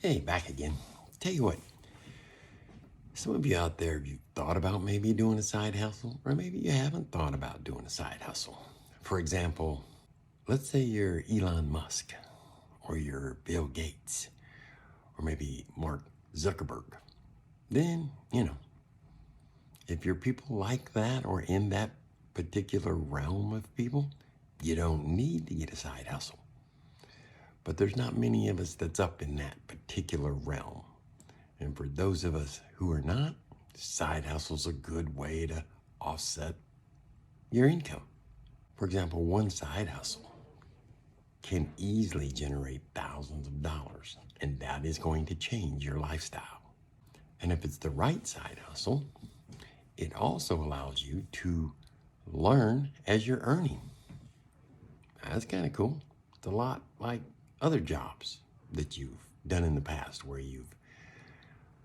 Hey, back again. Tell you what, some of you out there, you've thought about maybe doing a side hustle, or maybe you haven't thought about doing a side hustle. For example, let's say you're Elon Musk, or you're Bill Gates, or maybe Mark Zuckerberg. Then, if you're people like that or in that particular realm of people, you don't need to get a side hustle. But there's not many of us that's up in that particular realm. And for those of us who are not, side hustle's a good way to offset your income. For example, one side hustle can easily generate thousands of dollars, and that is going to change your lifestyle. And if it's the right side hustle, it also allows you to learn as you're earning. That's kind of cool. It's a lot like other jobs that you've done in the past where you've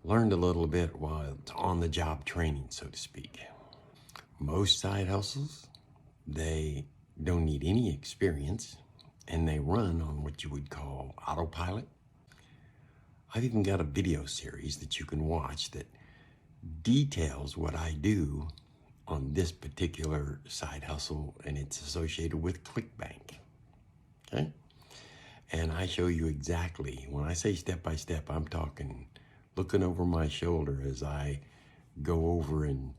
learned a little bit while it's on the job training, so to speak. Most side hustles, they don't need any experience and they run on what you would call autopilot. I've even got a video series that you can watch that details what I do on this particular side hustle, and it's associated with ClickBank. Okay? And I show you exactly, when I say step by step, I'm talking looking over my shoulder as I go over and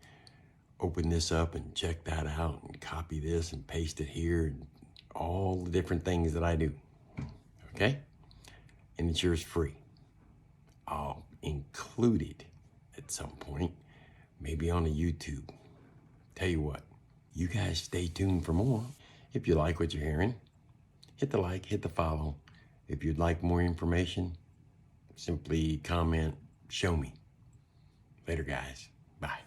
open this up and check that out and copy this and paste it here and all the different things that I do. Okay? And it's yours free. I'll include it at some point, maybe on a YouTube. Tell you what, you guys stay tuned for more. If you like what you're hearing, hit the like, hit the follow. If you'd like more information, simply comment, show me. Later, guys. Bye.